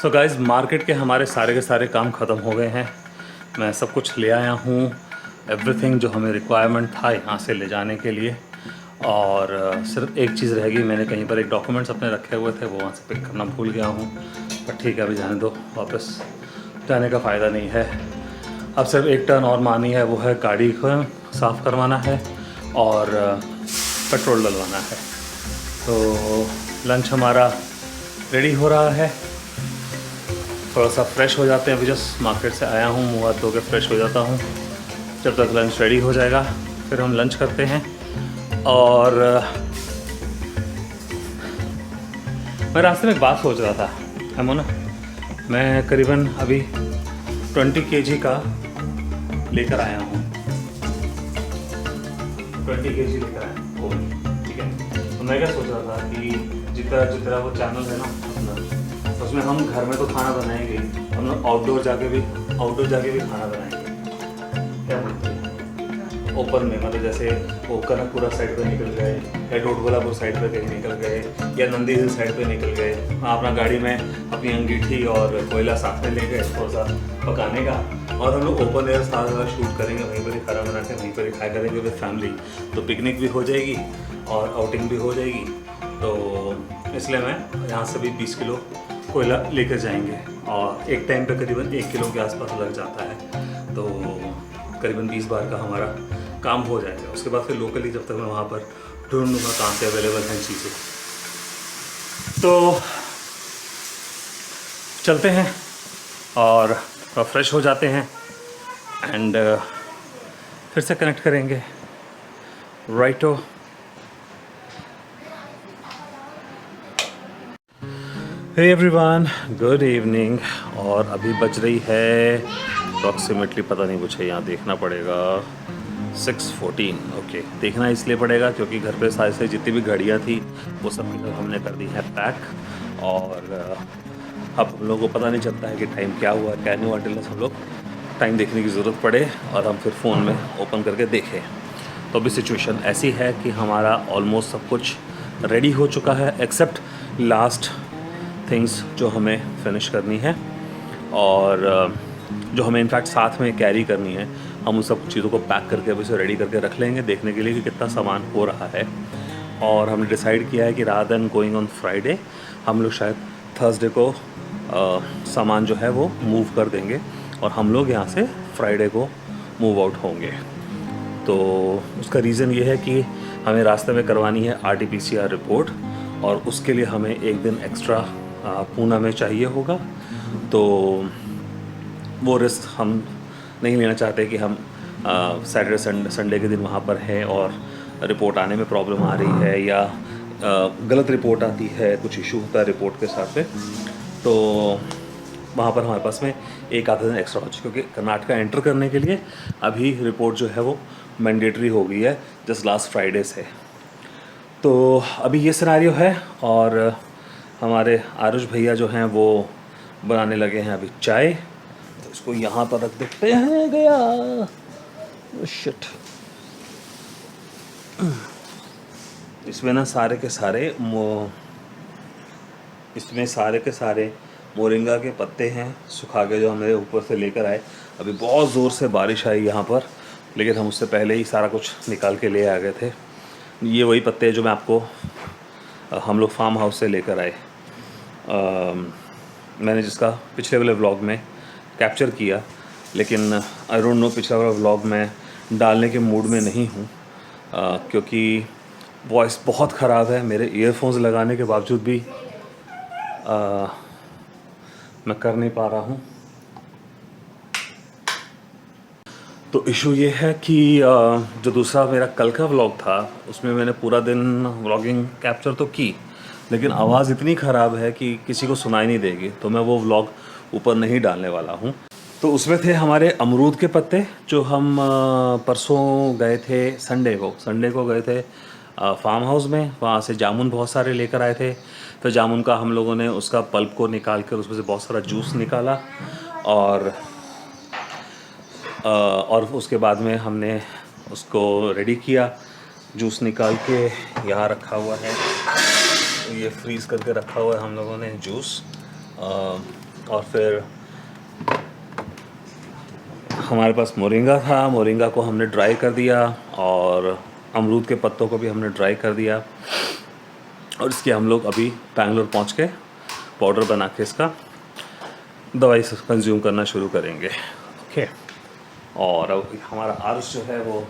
So guys, market के हमारे सारे के सारे काम ख़त्म हो गए हैं। मैं सब कुछ ले आया हूँ, एवरीथिंग जो हमें रिक्वायरमेंट था यहाँ से ले जाने के लिए। और सिर्फ एक चीज़ रह गई, मैंने कहीं पर एक डॉक्यूमेंट्स अपने रखे हुए थे, वो वहाँ से पिक करना भूल गया हूँ। पर ठीक है, अभी जाने दो, वापस जाने का फ़ायदा नहीं है। अब सिर्फ एक टर्न और मारनी है, वो है गाड़ी को साफ़ करवाना है और पेट्रोल डलवाना है। तो लंच हमारा रेडी हो रहा है। थोड़ा सा फ्रेश हो जाते हैं, अभी जस्ट मार्केट से आया हूँ, मुँह हाथ धो के फ्रेश हो जाता हूँ। जब तक लंच रेडी हो जाएगा फिर हम लंच करते हैं। और मैं रास्ते में एक बात सोच रहा था, अमोना, मैं करीबन अभी 20 kg का लेकर आया हूँ, 20 kg लेकर आया हूँ, ठीक है। तो मैं क्या सोच रहा था कि जितना वो चैनल है ना अपना, उसमें हम घर में तो खाना बनाएंगे, हम लोग आउटडोर जाके भी खाना बनाएंगे। क्या बोलते हैं, ओपन में, मतलब जैसे वो कनकपुरा साइड पे निकल गए या डोडबलापुर साइड पे कहीं निकल गए या नंदी हिल साइड पे निकल गए, वहाँ अपना गाड़ी में अपनी अंगीठी और कोयला साथ में ले गए थोड़ा सा पकाने का, और हम लोग ओपन एयर सारा शूट करेंगे, वहीं पर ही खाना बना के वहीं पर ही खाया करेंगे विद फैमिली। तो पिकनिक भी हो जाएगी और आउटिंग भी हो जाएगी। तो इसलिए मैं यहाँ से भी 20 किलो कोयला लेकर जाएंगे और एक टाइम पे करीबन 1 किलो के आसपास लग जाता है। तो करीबन 20 बार का हमारा काम हो जाएगा। उसके बाद फिर लोकली जब तक मैं वहाँ पर ढूंढूंगा कहाँ से अवेलेबल हैं चीज़ें। तो चलते हैं और फ्रेश हो जाते हैं एंड फिर से कनेक्ट करेंगे। Righto. Hey everyone, good evening. और अभी बज रही है अप्रॉक्सीमेटली, पता नहीं कुछ है यहाँ देखना पड़ेगा, 6:14। ओके, देखना इसलिए पड़ेगा क्योंकि घर पे सारे से जितनी भी गाड़ियाँ थी वो सब हमने कर दी है पैक। और अब हम लोगों को पता नहीं चलता है कि टाइम क्या हुआ क्या नहीं हुआ, टिल हम लोग टाइम देखने की ज़रूरत पड़े और हम फिर फ़ोन में ओपन करके देखें। तो अभी सिचुएशन ऐसी है कि हमारा ऑलमोस्ट सब कुछ रेडी हो चुका है एक्सेप्ट लास्ट थिंग्स जो हमें फिनिश करनी है और जो हमें इनफैक्ट साथ में कैरी करनी है। हम उन सब चीज़ों को पैक करके अभी से रेडी करके रख लेंगे देखने के लिए कि कितना सामान हो रहा है। और हमने डिसाइड किया है कि rather than going on Friday, हम लोग शायद थर्सडे को सामान जो है वो मूव कर देंगे और हम लोग यहाँ से फ्राइडे को मूव आउट होंगे। तो उसका रीज़न ये है कि हमें रास्ते में करवानी है RT-PCR रिपोर्ट और उसके लिए हमें एक दिन एक्स्ट्रा पूना में चाहिए होगा। तो वो रिस्क हम नहीं लेना चाहते कि हम सैटरडे संडे के दिन वहाँ पर हैं और रिपोर्ट आने में प्रॉब्लम आ रही है या गलत रिपोर्ट आती है, कुछ इशू होता है रिपोर्ट के साथ में। तो वहाँ पर हमारे पास में एक आधा दिन एक्स्ट्रा हो चुका, क्योंकि कर्नाटका एंटर करने के लिए अभी रिपोर्ट जो है वो मैंडेटरी हो गई है जस्ट लास्ट फ्राइडे से। तो अभी ये सिनेरियो है और हमारे आरुष भैया जो हैं वो बनाने लगे हैं अभी चाय। तो इसको यहाँ पर रख देते हैं, गया शिट। इसमें ना सारे के सारे मोरिंगा के पत्ते हैं सुखा के, जो हमने ऊपर से लेकर आए। अभी बहुत ज़ोर से बारिश आई यहाँ पर, लेकिन हम उससे पहले ही सारा कुछ निकाल के ले आ गए थे। ये वही पत्ते हैं जो मैं आपको हम लोग फार्म हाउस से लेकर आए, मैंने जिसका पिछले वाले व्लॉग में कैप्चर किया, लेकिन आई डोंट नो पिछला वाला व्लॉग मैं डालने के मूड में नहीं हूँ क्योंकि वॉइस बहुत ख़राब है। मेरे ईयरफोन्स लगाने के बावजूद भी मैं कर नहीं पा रहा हूँ। तो इशू ये है कि जो दूसरा मेरा कल का व्लॉग था उसमें मैंने पूरा दिन व्लॉगिंग कैप्चर तो की, लेकिन आवाज़ इतनी ख़राब है कि किसी को सुनाई नहीं देगी, तो मैं वो व्लॉग ऊपर नहीं डालने वाला हूँ। तो उसमें थे हमारे अमरूद के पत्ते जो हम परसों गए थे, संडे को गए थे फार्म हाउस में। वहाँ से जामुन बहुत सारे लेकर आए थे। फिर जामुन का हम लोगों ने उसका पल्प को निकाल कर उसमें से बहुत सारा जूस निकाला और उसके बाद में हमने उसको रेडी किया। जूस निकाल के यहाँ रखा हुआ है, ये फ्रीज़ करके रखा हुआ है हम लोगों ने जूस। और फिर हमारे पास मोरिंगा था, मोरिंगा को हमने ड्राई कर दिया और अमरूद के पत्तों को भी हमने ड्राई कर दिया और इसके हम लोग अभी बैंगलोर पहुंच के पाउडर बना के इसका दवाई कंज्यूम करना शुरू करेंगे। ओके, और अब हमारा आरुष जो है वो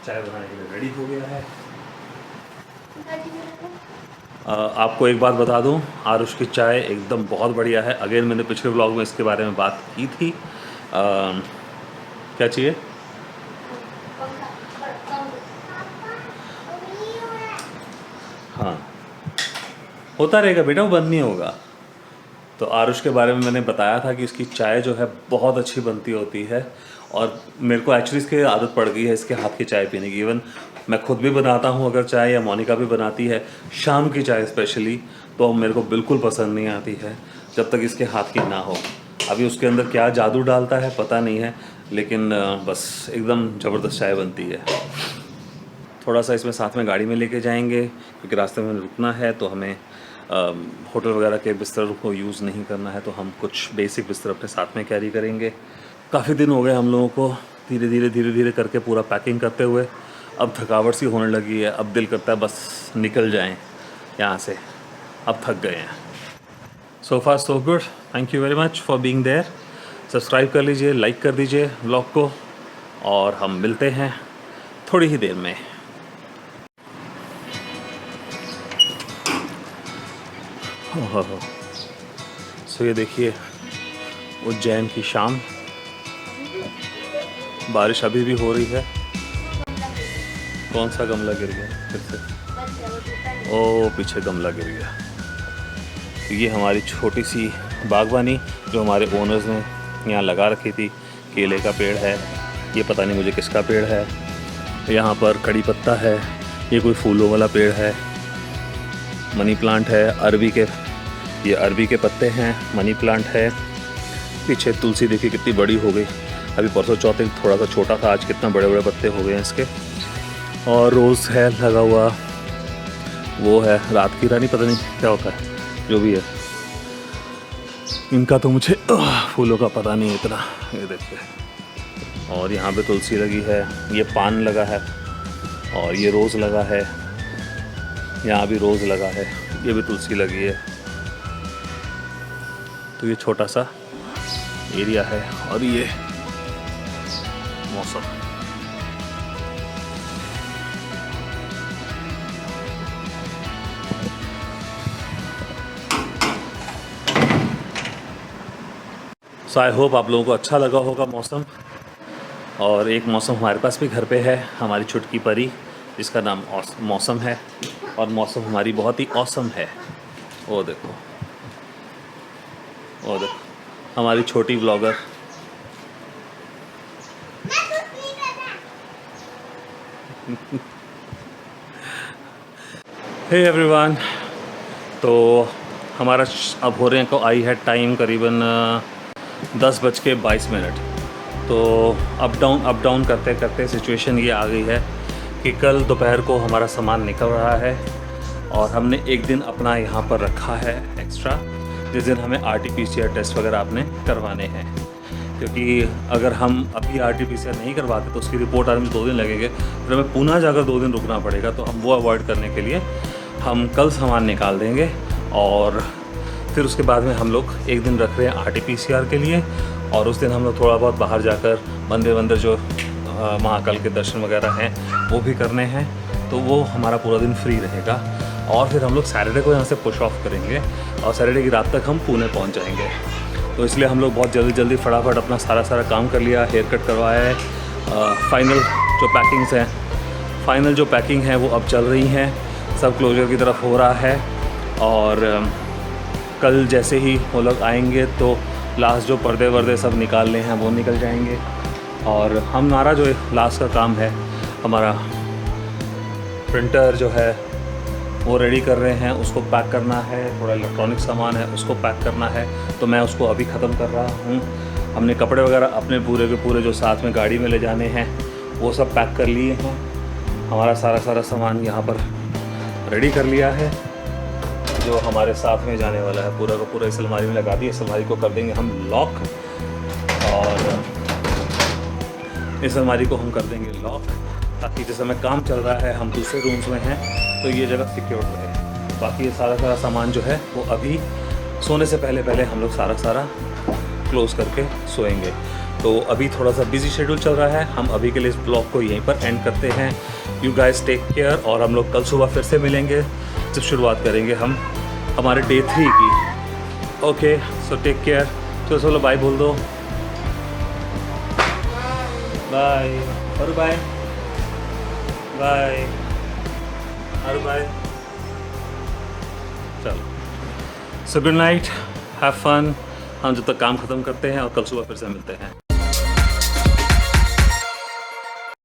चाय बनाने के लिए रेडी हो गया है। आपको एक बात बता दूं, आरुष की चाय एकदम बहुत बढ़िया है। अगेन मैंने पिछले व्लॉग में इसके बारे में बात की थी। क्या चाहिए? हाँ, होता रहेगा बेटा, वो बंद नहीं होगा। तो आरुष के बारे में मैंने बताया था कि इसकी चाय जो है बहुत अच्छी बनती होती है और मेरे को एक्चुअली इसकी आदत पड़ गई है इसके हाथ की चाय पीने की। इवन मैं खुद भी बनाता हूँ अगर चाय, या मोनिका भी बनाती है शाम की चाय स्पेशली, तो मेरे को बिल्कुल पसंद नहीं आती है जब तक इसके हाथ की ना हो। अभी उसके अंदर क्या जादू डालता है पता नहीं है, लेकिन बस एकदम ज़बरदस्त चाय बनती है। थोड़ा सा इसमें साथ में गाड़ी में लेके जाएंगे क्योंकि रास्ते में रुकना है, तो हमें होटल वगैरह के बिस्तर को यूज़ नहीं करना है, तो हम कुछ बेसिक बिस्तर अपने साथ में कैरी करेंगे। काफ़ी दिन हो गए हम लोगों को धीरे धीरे करके पूरा पैकिंग करते हुए। अब थकावट सी होने लगी है, अब दिल करता है बस निकल जाएं यहाँ से, अब थक गए हैं। So far so good, thank you very much for being there. Subscribe कर लीजिए, लाइक कर दीजिए व्लॉग को, और हम मिलते हैं थोड़ी ही देर में। सो ये देखिए उज्जैन की शाम, बारिश अभी भी हो रही है। कौन सा गमला गिर गया फिर से? ओ पीछे गमला गिर गया। तो ये हमारी छोटी सी बागवानी जो हमारे ओनर्स ने यहाँ लगा रखी थी, केले का पेड़ है, ये पता नहीं मुझे किसका पेड़ है। यहाँ पर कड़ी पत्ता है, ये कोई फूलों वाला पेड़ है, मनी प्लांट है, ये अरबी के पत्ते हैं, मनी प्लांट है। पीछे तुलसी देखिए कितनी बड़ी हो गई, अभी परसों चौथे थोड़ा सा छोटा था, आज कितना बड़े बड़े पत्ते हो गए हैं इसके। और रोज़ है लगा हुआ, वो है रात की रानी, पता नहीं क्या होता है, जो भी है। इनका तो मुझे फूलों का पता नहीं है इतना, ये देखिए। और यहाँ पे तुलसी लगी है, ये पान लगा है, और ये रोज़ लगा है, यहाँ भी रोज़ लगा है, ये भी तुलसी लगी है। तो ये छोटा सा एरिया है, और ये मौसम। सो आई होप आप लोगों को अच्छा लगा होगा मौसम। और एक मौसम हमारे पास भी घर पे है, हमारी छुटकी परी जिसका नाम मौसम है, और मौसम हमारी बहुत ही औसम है। वो देखो, वो देखो हमारी छोटी व्लॉगर। हे एवरीवन, तो हमारा अब हो रहे हैं को आई है टाइम करीबन 10:22। तो अप डाउन करते करते सिचुएशन ये आ गई है कि कल दोपहर को हमारा सामान निकल रहा है, और हमने एक दिन अपना यहाँ पर रखा है एक्स्ट्रा, जिस दिन हमें RT-PCR टेस्ट वगैरह आपने करवाने हैं। क्योंकि अगर हम अभी RT-PCR नहीं करवाते तो उसकी रिपोर्ट आने में 2 दिन लगेंगे, फिर हमें पुनः जाकर 2 दिन रुकना पड़ेगा। तो हम वो अवॉइड करने के लिए हम कल सामान निकाल देंगे, और फिर उसके बाद में हम लोग एक दिन रख रहे हैं RT-PCR के लिए, और उस दिन हम लोग थोड़ा बहुत बाहर जाकर मंदिर जो महाकाल के दर्शन वगैरह हैं वो भी करने हैं। तो वो हमारा पूरा दिन फ्री रहेगा, और फिर हम लोग सैटरडे को यहाँ से पुश ऑफ करेंगे, और सैटरडे की रात तक हम पुणे पहुँच जाएंगे। तो इसलिए हम लोग बहुत जल्दी फटाफट अपना सारा काम कर लिया, हेयर कट करवाया है। फाइनल जो पैकिंग है वो अब चल रही हैं, सब क्लोजर की तरफ हो रहा है। और कल जैसे ही वो लोग आएंगे तो लास्ट जो पर्दे सब निकालने हैं वो निकल जाएंगे, और हमारा जो लास्ट का काम है, हमारा प्रिंटर जो है वो रेडी कर रहे हैं, उसको पैक करना है, थोड़ा इलेक्ट्रॉनिक सामान है उसको पैक करना है, तो मैं उसको अभी ख़त्म कर रहा हूँ। हमने कपड़े वगैरह अपने पूरे के पूरे जो साथ में गाड़ी में ले जाने हैं वो सब पैक कर लिए हैं। हमारा सारा सामान यहाँ पर रेडी कर लिया है, जो हमारे साथ में जाने वाला है पूरा का पूरा इस अलमारी में लगा दिया। इस अलमारी को कर देंगे हम लॉक, और इस अलमारी को हम कर देंगे लॉक, ताकि जिस समय काम चल रहा है हम दूसरे रूम्स में हैं तो ये जगह सिक्योर रहे। बाकी ये सारा सामान जो है वो अभी सोने से पहले हम लोग सारा क्लोज़ करके सोएंगे। तो अभी थोड़ा सा बिजी शेड्यूल चल रहा है, हम अभी के लिए इस ब्लॉग को यहीं पर एंड करते हैं। यू गाइस टेक केयर, और हम लोग कल सुबह फिर से मिलेंगे जब शुरुआत करेंगे हम हमारे डे 3 की। Okay, so take care. तो चलो बाय बोल दो, बाय और बाय बाय और बाय। चलो, so good night, have fun. हम जब तक काम ख़त्म करते हैं और कल सुबह फिर से मिलते हैं।